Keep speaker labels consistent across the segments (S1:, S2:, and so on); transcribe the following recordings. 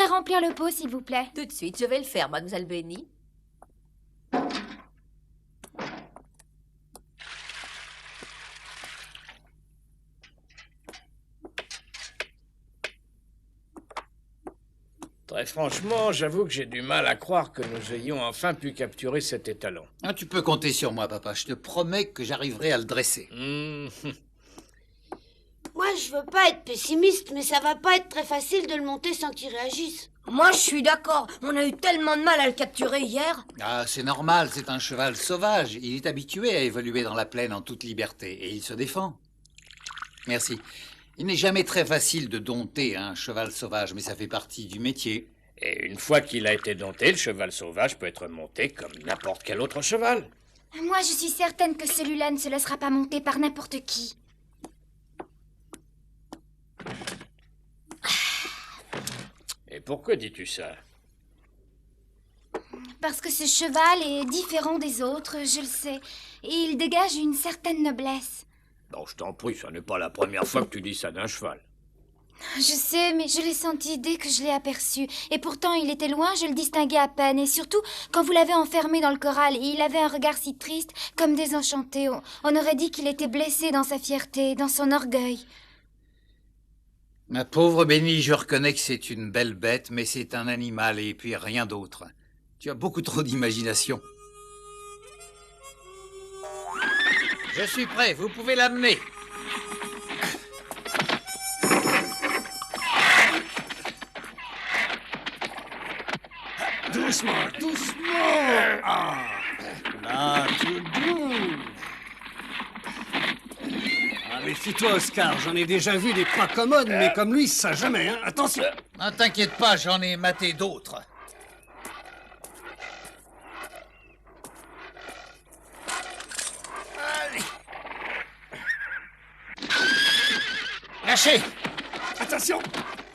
S1: voudrais remplir le pot, s'il vous plaît.
S2: Tout de suite, je vais le faire, mademoiselle Benny.
S3: Très franchement, j'avoue que j'ai du mal à croire que nous ayons enfin pu capturer cet étalon.
S4: Ah, tu peux compter sur moi, papa. Je te promets que j'arriverai à le dresser.
S5: Moi, je veux pas être pessimiste, mais ça va pas être très facile de le monter sans qu'il réagisse.
S2: Moi, je suis d'accord. On a eu tellement de mal à le capturer hier.
S4: Ah, c'est normal, c'est un cheval sauvage. Il est habitué à évoluer dans la plaine en toute liberté, et il se défend. Merci. Il n'est jamais très facile de dompter un cheval sauvage, mais ça fait partie du métier.
S3: Et une fois qu'il a été dompté, le cheval sauvage peut être monté comme n'importe quel autre cheval.
S1: Moi, je suis certaine que celui-là ne se laissera pas monter par n'importe qui.
S3: Et pourquoi dis-tu ça?
S1: Parce que ce cheval est différent des autres, je le sais. Et il dégage une certaine noblesse.
S3: Bon, je t'en prie, ce n'est pas la première fois que tu dis ça d'un cheval.
S1: Je sais, mais je l'ai senti dès que je l'ai aperçu. Et pourtant, il était loin, je le distinguais à peine. Et surtout, quand vous l'avez enfermé dans le corral, il avait un regard si triste, comme désenchanté. On aurait dit qu'il était blessé dans sa fierté, dans son orgueil.
S4: Ma pauvre Benny, je reconnais que c'est une belle bête, mais c'est un animal et puis rien d'autre. Tu as beaucoup trop d'imagination. Je suis prêt, vous pouvez l'amener.
S6: Doucement, doucement. Ah, là, tout doux. Ah, méfie-toi, Oscar. J'en ai déjà vu des pas commodes, mais comme lui, ça jamais, hein. Attention.
S4: Ne t'inquiète pas, j'en ai maté d'autres. Allez. Lâchez.
S6: Attention.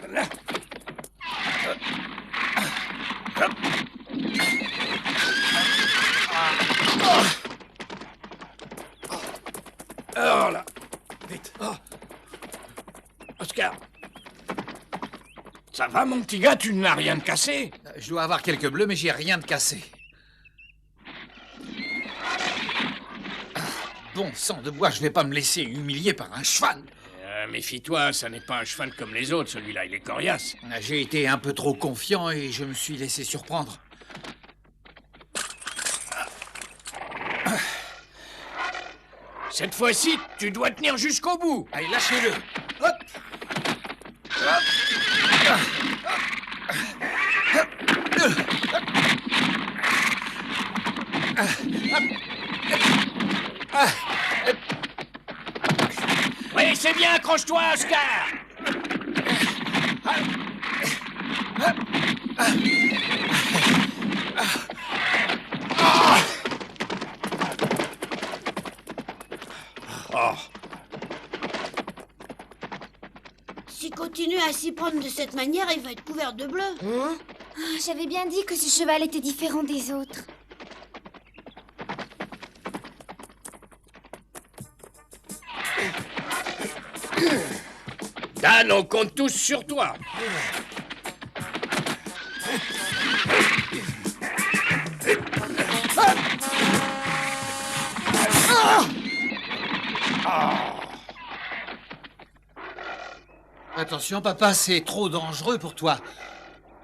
S6: Là. Oh là. Vite. Oh.
S3: Oscar. Ça va, mon petit gars, tu n'as rien de cassé?
S4: Je dois avoir quelques bleus, mais j'ai rien de cassé. Bon sang de bois, je vais pas me laisser humilier par un cheval.
S3: Méfie-toi, ça n'est pas un cheval comme les autres, celui-là, il est coriace.
S4: J'ai été un peu trop confiant et je me suis laissé surprendre.
S3: Cette fois-ci, tu dois tenir jusqu'au bout.
S4: Allez, lâchez-le.
S6: Hop.
S3: Oui, c'est bien, accroche-toi, Oscar.
S5: S'il continue à s'y prendre de cette manière, il va être couvert de bleu.
S1: J'avais bien dit que ce cheval était différent des autres.
S3: Dan, on compte tous sur toi.
S4: Attention, papa, c'est trop dangereux pour toi.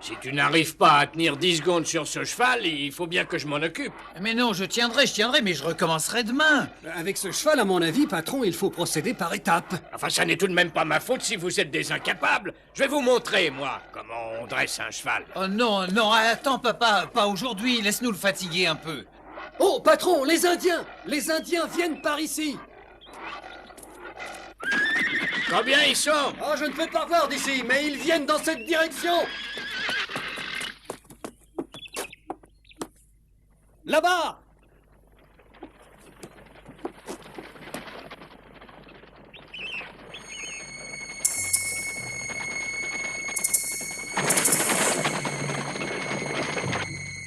S3: Si tu n'arrives pas à tenir 10 secondes sur ce cheval, il faut bien que je m'en occupe.
S4: Mais non, je tiendrai, mais je recommencerai demain.
S6: Avec ce cheval, à mon avis, patron, il faut procéder par étapes.
S3: Enfin, ça n'est tout de même pas ma faute si vous êtes des incapables. Je vais vous montrer, moi, comment on dresse un cheval.
S4: Oh non, non, attends, papa, pas aujourd'hui. Laisse-nous le fatiguer un peu.
S6: Oh, patron, les Indiens! Les Indiens viennent par ici!
S3: Combien ils sont?
S6: Oh, je ne peux pas voir d'ici, mais ils viennent dans cette direction! Là-bas!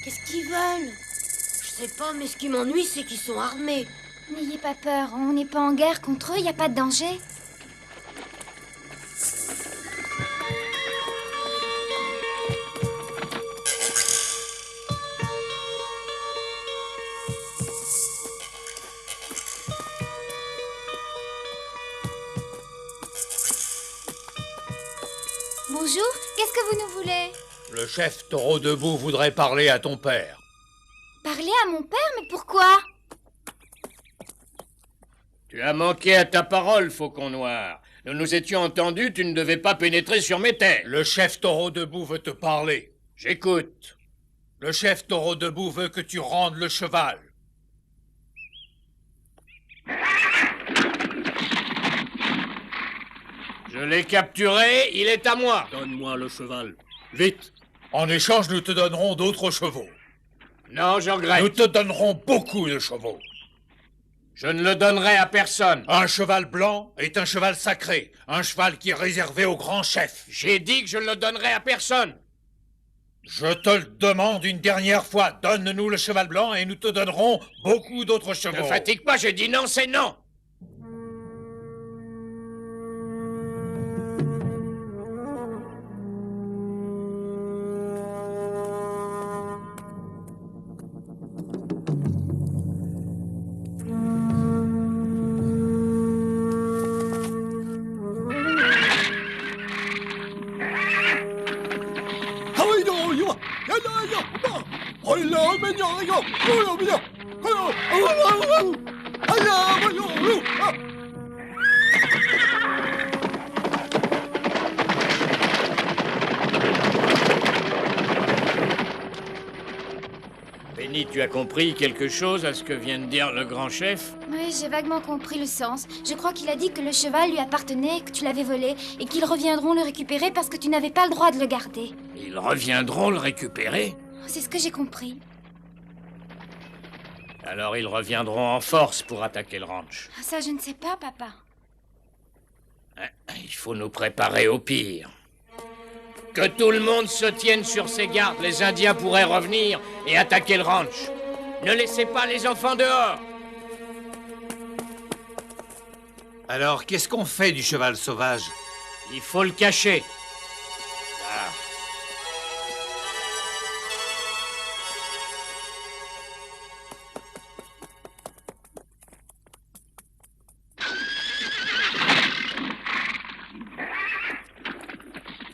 S5: Qu'est-ce qu'ils veulent? Je sais pas, mais ce qui m'ennuie, c'est qu'ils sont armés.
S1: N'ayez pas peur, on n'est pas en guerre contre eux, il n'y a pas de danger. Bonjour, qu'est-ce que vous nous voulez?
S7: Le chef Taureau Debout voudrait parler à ton père.
S1: Parler à mon père, mais pourquoi?
S3: Tu as manqué à ta parole, Faucon Noir. Nous nous étions entendus, tu ne devais pas pénétrer sur mes terres.
S7: Le chef Taureau Debout veut te parler.
S3: J'écoute.
S7: Le chef Taureau Debout veut que tu rendes le cheval.
S3: Je l'ai capturé, il est à moi.
S6: Donne-moi le cheval. Vite.
S7: En échange, nous te donnerons d'autres chevaux.
S3: Non, je regrette.
S7: Nous te donnerons beaucoup de chevaux.
S3: Je ne le donnerai à personne.
S7: Un cheval blanc est un cheval sacré, un cheval qui est réservé au grand chef.
S3: J'ai dit que je ne le donnerai à personne.
S7: Je te le demande une dernière fois, donne-nous le cheval blanc et nous te donnerons beaucoup d'autres chevaux.
S3: Ne fatigue pas, j'ai dit non, c'est non. Penny, tu as compris quelque chose à ce que vient de dire le grand chef?
S1: Oui, j'ai vaguement compris le sens. Je crois qu'il a dit que le cheval lui appartenait, que tu l'avais volé, et qu'ils reviendront le récupérer parce que tu n'avais pas le droit de le garder.
S3: Ils reviendront le récupérer?
S1: C'est ce que j'ai compris.
S3: Alors ils reviendront en force pour attaquer le ranch.
S1: Ça, je ne sais pas, papa.
S3: Il faut nous préparer au pire. Que tout le monde se tienne sur ses gardes. Les Indiens pourraient revenir et attaquer le ranch. Ne laissez pas les enfants dehors.
S4: Alors, qu'est-ce qu'on fait du cheval sauvage?
S3: Il faut le cacher. Ah.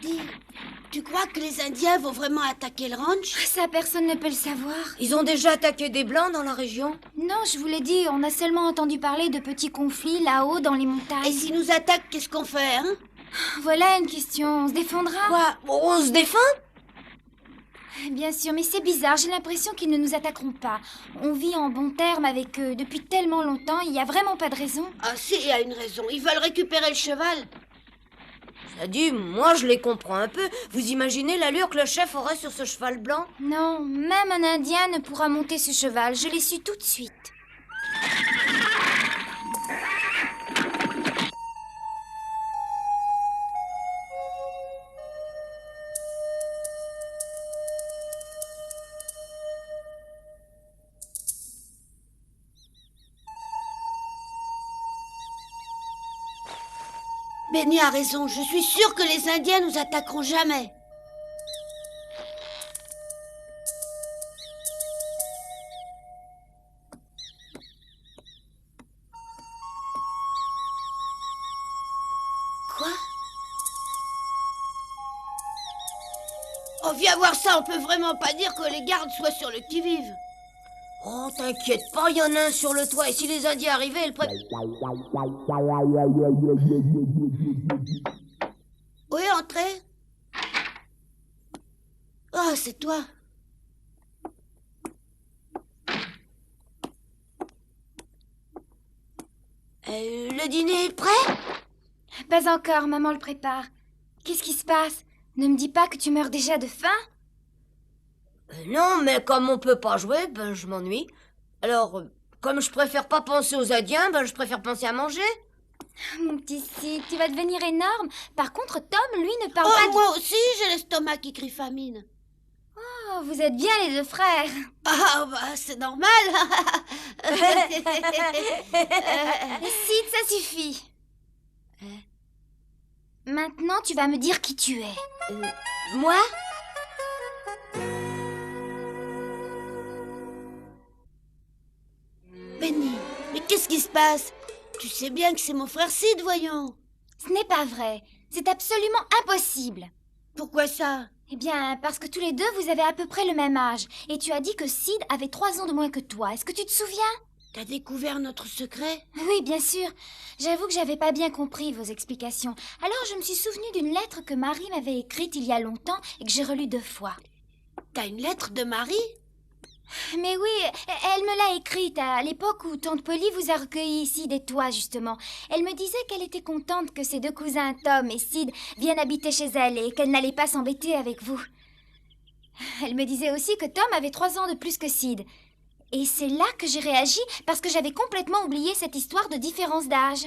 S5: Dis, tu crois que les Indiens vont vraiment attaquer le ranch?
S1: Ça, personne ne peut le savoir.
S2: Ils ont déjà attaqué des Blancs dans la région?
S1: Non, je vous l'ai dit, on a seulement entendu parler de petits conflits là-haut dans les montagnes.
S5: Et s'ils nous attaquent, qu'est-ce qu'on fait, hein?
S1: Voilà une question, on se défendra.
S5: Quoi?
S2: On se défend?
S1: Bien sûr, mais c'est bizarre, j'ai l'impression qu'ils ne nous attaqueront pas. On vit en bon terme avec eux depuis tellement longtemps, il n'y a vraiment pas de raison.
S5: Ah si, il y a une raison. Ils veulent récupérer le cheval.
S2: Ça dit, moi je les comprends un peu. Vous imaginez l'allure que le chef aurait sur ce cheval blanc?
S1: Non, même un Indien ne pourra monter ce cheval, je l'ai su tout de suite.
S5: Benny a raison, je suis sûre que les Indiens nous attaqueront jamais. Quoi? Oh, viens voir ça, on peut vraiment pas dire que les gardes soient sur le qui-vive.
S2: Oh, t'inquiète pas, il y en a un sur le toit. Et si les Indiens arrivaient, ils
S5: Oui, entrez. Oh, c'est toi. Le dîner est prêt?
S1: Pas encore, maman le prépare. Qu'est-ce qui se passe? Ne me dis pas que tu meurs déjà de faim?
S2: Non, mais comme on peut pas jouer, ben je m'ennuie. Alors, comme je préfère pas penser aux Indiens, ben je préfère penser à manger.
S1: Mon petit Sid, tu vas devenir énorme. Par contre, Tom, lui, ne parle
S5: Oh,
S1: pas
S5: moi aussi, j'ai l'estomac qui crie famine.
S1: Oh, vous êtes bien les deux frères.
S5: Ah, bah, c'est normal.
S1: Sid, ça suffit. Maintenant, tu vas me dire qui tu es.
S2: Moi?
S5: Benny, mais qu'est-ce qui se passe? Tu sais bien que c'est mon frère Sid, voyons.
S1: Ce n'est pas vrai. C'est absolument impossible.
S5: Pourquoi ça?
S1: Eh bien, parce que tous les deux, vous avez à peu près le même âge. Et tu as dit que Sid avait 3 ans de moins que toi. Est-ce que tu te souviens?
S5: T'as découvert notre secret?
S1: Oui, bien sûr. J'avoue que j'avais pas bien compris vos explications. Alors je me suis souvenue d'une lettre que Marie m'avait écrite il y a longtemps et que j'ai relue 2 fois.
S5: T'as une lettre de Marie?
S1: Mais oui, elle me l'a écrite à l'époque où tante Polly vous a recueilli ici des toits, justement. Elle me disait qu'elle était contente que ses 2 cousins Tom et Sid viennent habiter chez elle et qu'elle n'allait pas s'embêter avec vous. Elle me disait aussi que Tom avait 3 ans de plus que Sid. Et c'est là que j'ai réagi parce que j'avais complètement oublié cette histoire de différence d'âge.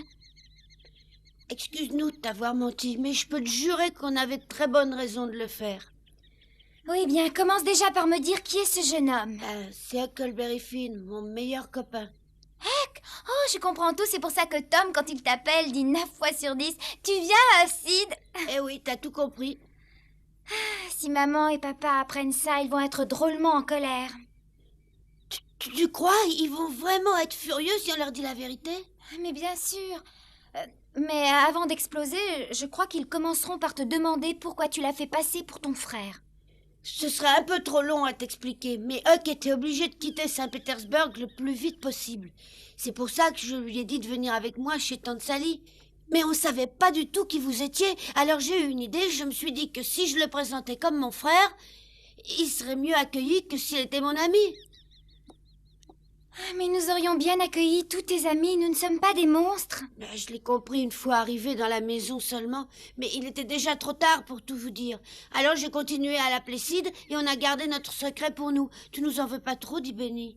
S5: Excuse-nous de t'avoir menti, mais je peux te jurer qu'on avait de très bonnes raisons de le faire.
S1: Oui, bien, commence déjà par me dire qui est ce jeune homme.
S5: C'est Huckleberry Finn, mon meilleur copain.
S1: Oh, je comprends tout, c'est pour ça que Tom, quand il t'appelle, dit 9 fois sur 10 « Tu viens, Sid ?»
S5: Eh oui, t'as tout compris.
S1: Si maman et papa apprennent ça, ils vont être drôlement en colère.
S5: Tu crois? Ils vont vraiment être furieux si on leur dit la vérité?
S1: Mais bien sûr. Mais avant d'exploser, je crois qu'ils commenceront par te demander pourquoi tu l'as fait passer pour ton frère.
S5: Ce serait un peu trop long à t'expliquer, mais Huck était obligé de quitter Saint-Pétersbourg le plus vite possible. C'est pour ça que je lui ai dit de venir avec moi chez Tante Sally. Mais on savait pas du tout qui vous étiez, alors j'ai eu une idée. Je me suis dit que si je le présentais comme mon frère, il serait mieux accueilli que s'il était mon ami.
S1: Mais nous aurions bien accueilli tous tes amis, nous ne sommes pas des monstres.
S5: Je l'ai compris une fois arrivé dans la maison seulement, mais il était déjà trop tard pour tout vous dire. Alors j'ai continué à l'appeler Sid et on a gardé notre secret pour nous. Tu nous en veux pas trop, dit Benny.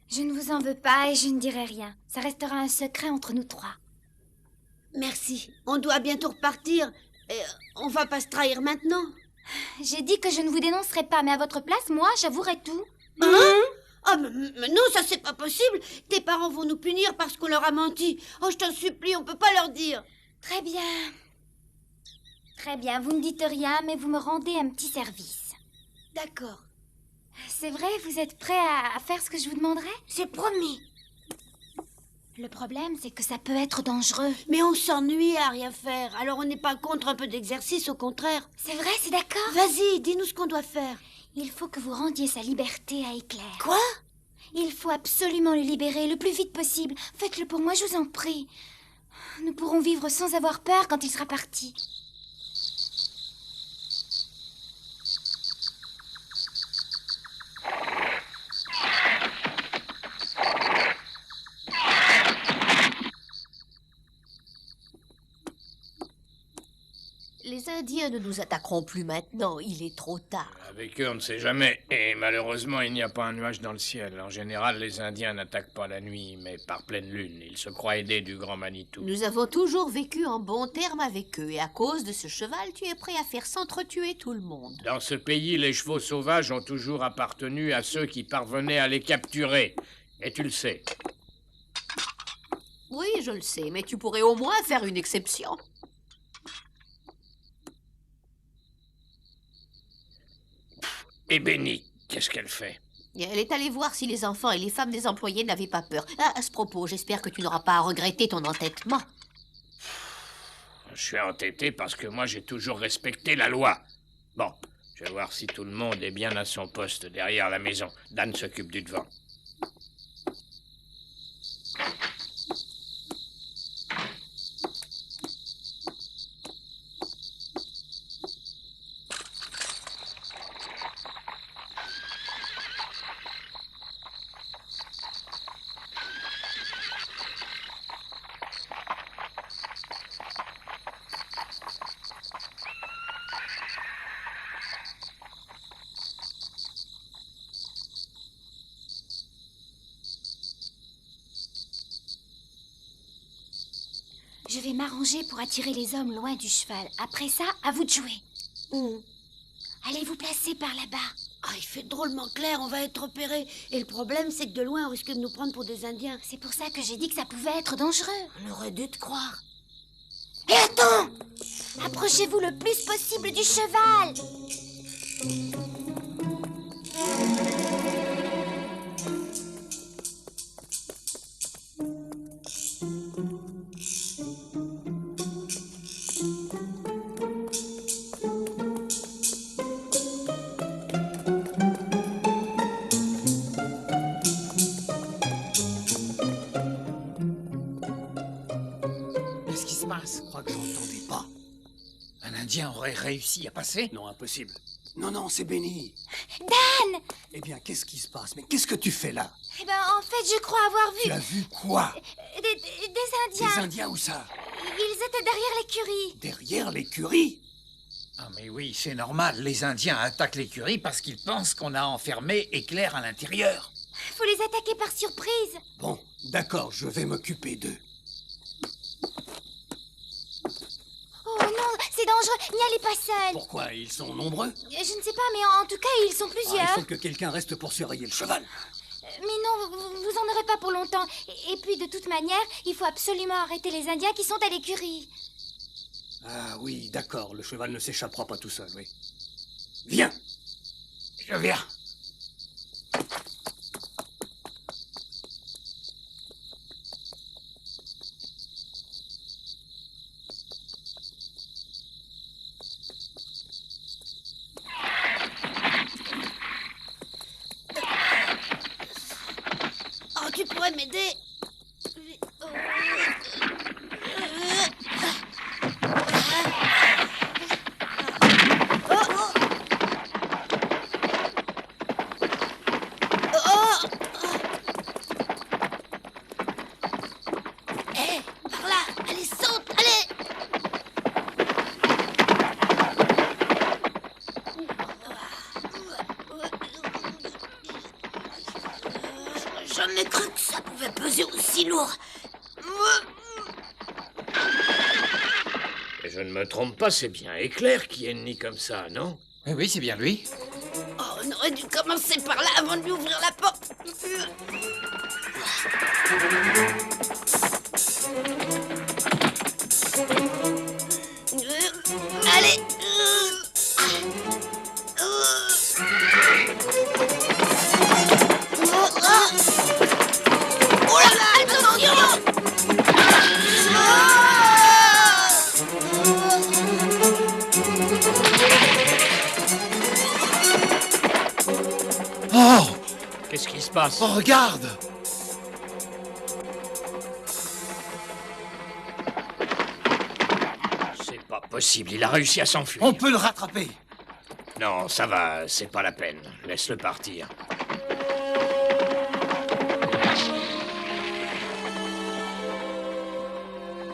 S1: Je ne vous en veux pas et je ne dirai rien. Ça restera un secret entre nous 3.
S5: Merci. On doit bientôt repartir. On va pas se trahir maintenant.
S1: J'ai dit que je ne vous dénoncerai pas, mais à votre place, moi, j'avouerai tout.
S5: Hein? Oh, mais non, ça c'est pas possible. Tes parents vont nous punir parce qu'on leur a menti. Oh, je t'en supplie, on peut pas leur dire.
S1: Très bien. Très bien, vous ne dites rien, mais vous me rendez un petit service.
S5: D'accord.
S1: C'est vrai, vous êtes prêt à faire ce que je vous demanderai?
S5: C'est promis.
S1: Le problème, c'est que ça peut être dangereux.
S5: Mais on s'ennuie à rien faire. Alors on n'est pas contre un peu d'exercice, au contraire.
S1: C'est vrai, c'est d'accord.
S5: Vas-y, dis-nous ce qu'on doit faire.
S1: Il faut que vous rendiez sa liberté à Éclair.
S5: Quoi?
S1: Il faut absolument le libérer le plus vite possible. Faites-le pour moi, je vous en prie. Nous pourrons vivre sans avoir peur quand il sera parti.
S8: Les Indiens ne nous attaqueront plus maintenant, il est trop tard.
S3: Avec eux, on ne sait jamais. Et malheureusement, il n'y a pas un nuage dans le ciel. En général, les Indiens n'attaquent pas la nuit, mais par pleine lune. Ils se croient aidés du grand Manitou.
S8: Nous avons toujours vécu en bons termes avec eux, et à cause de ce cheval, tu es prêt à faire s'entretuer tout le monde.
S3: Dans ce pays, les chevaux sauvages ont toujours appartenu à ceux qui parvenaient à les capturer. Et tu le sais.
S8: Oui, je le sais, mais tu pourrais au moins faire une exception.
S3: Et Benny, qu'est-ce qu'elle fait?
S8: Elle est allée voir si les enfants et les femmes des employés n'avaient pas peur. Ah, à ce propos, j'espère que tu n'auras pas à regretter ton entêtement.
S3: Je suis entêté parce que moi, j'ai toujours respecté la loi. Bon, je vais voir si tout le monde est bien à son poste derrière la maison. Dan s'occupe du devant.
S1: Je vais m'arranger pour attirer les hommes loin du cheval. Après ça, à vous de jouer. Allez vous placer par là-bas.
S5: Ah, il fait drôlement clair, on va être repérés. Et le problème, c'est que de loin, on risque de nous prendre pour des Indiens.
S1: C'est pour ça que j'ai dit que ça pouvait être dangereux.
S5: On aurait dû te croire.
S1: Et attends! Approchez-vous le plus possible du cheval.
S4: Qu'est-ce qui se passe?
S6: Je crois que j'entendais pas.
S4: Un Indien aurait réussi à passer?
S6: Non, impossible. Non, c'est Benny.
S1: Dan!
S6: Eh bien, qu'est-ce qui se passe? Mais qu'est-ce que tu fais là?
S1: Eh ben, en fait, je crois avoir
S6: Tu
S1: vu
S6: as vu quoi?
S1: des Indiens.
S6: Des Indiens où ça?
S1: Ils étaient derrière l'écurie.
S6: Derrière l'écurie?
S4: Ah mais oui, c'est normal. Les Indiens attaquent l'écurie parce qu'ils pensent qu'on a enfermé Éclair à l'intérieur.
S1: Faut les attaquer par surprise.
S6: Bon, d'accord, je vais m'occuper d'eux.
S1: Oh non, c'est dangereux. N'y allez pas seul.
S6: Pourquoi? Ils sont nombreux?
S1: Je ne sais pas, mais en tout cas, ils sont
S6: Ah, il
S1: plusieurs.
S6: faut que quelqu'un reste pour surveiller le cheval.
S1: Mais non, vous en aurez pas pour longtemps. Et puis, de toute manière, il faut absolument arrêter les Indiens qui sont à l'écurie.
S6: Ah oui, d'accord, le cheval ne s'échappera pas tout seul, oui. Viens!
S4: Je viens.
S5: Oh, tu pourrais m'aider? Hé, par là! Allez, saute! Allez! Jamais cru que ça pouvait peser aussi lourd.
S3: Et je ne me trompe pas, c'est bien Éclair qui est ennemi comme ça, non?
S4: Eh oui, c'est bien lui.
S5: Oh, on aurait dû commencer par là avant de lui ouvrir la porte. Allez. Oh là là, attention!
S4: Oh!
S3: Qu'est-ce qui se passe?
S4: Oh, regarde!
S3: C'est pas possible, il a réussi à s'enfuir.
S4: On peut le rattraper.
S3: Non, ça va, c'est pas la peine. Laisse-le partir.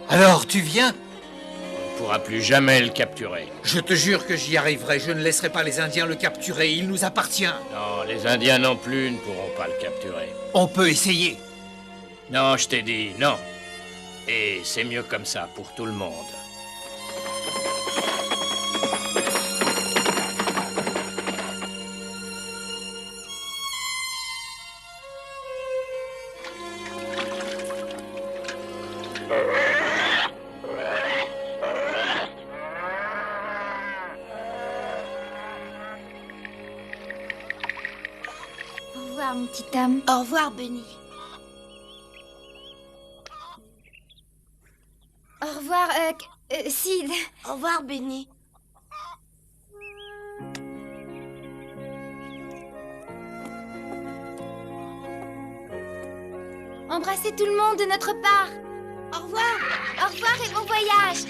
S4: Alors, tu viens?
S3: On ne pourra plus jamais le capturer.
S4: Je te jure que j'y arriverai. Je ne laisserai pas les Indiens le capturer. Il nous appartient.
S3: Non, les Indiens non plus ne pourront pas le capturer.
S4: On peut essayer.
S3: Non, je t'ai dit non. Et c'est mieux comme ça pour tout le monde.
S1: Au revoir, mon petit homme.
S5: Au revoir, Benny.
S1: Au revoir, Sid.
S5: Au revoir, Benny.
S1: Embrassez tout le monde de notre part.
S5: Au revoir.
S1: Au revoir et bon voyage.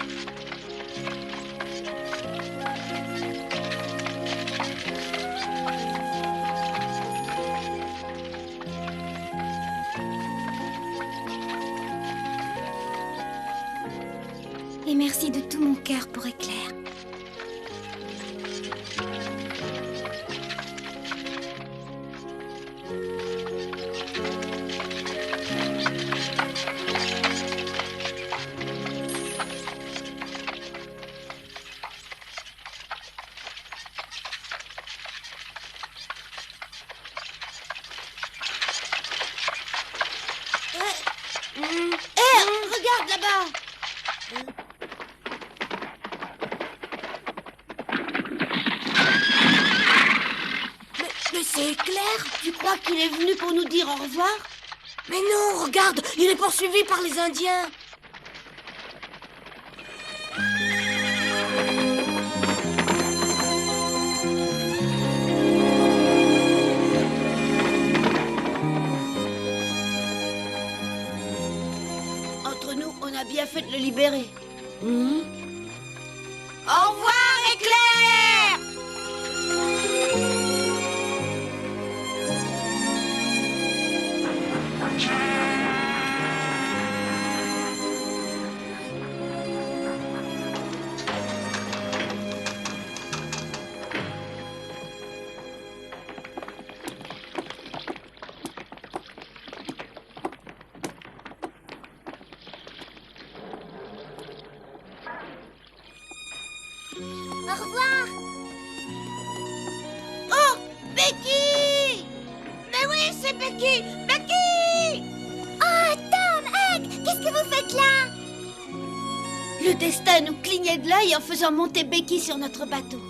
S1: Et merci de tout mon cœur pour Éclair.
S5: Regarde là-bas. Mais c'est Éclair. Tu crois qu'il est venu pour nous dire au revoir?
S2: Mais non, regarde, il est poursuivi par les Indiens.
S5: Entre nous, On a bien fait de le libérer.
S2: Mhm.
S8: Au revoir, Éclair!
S1: Au revoir.
S5: Oh, Becky! Mais oui, c'est Becky! Becky!
S1: Oh, Tom, Huck, qu'est-ce que vous faites là?
S5: Le destin nous clignait de l'œil en faisant monter Becky sur notre bateau.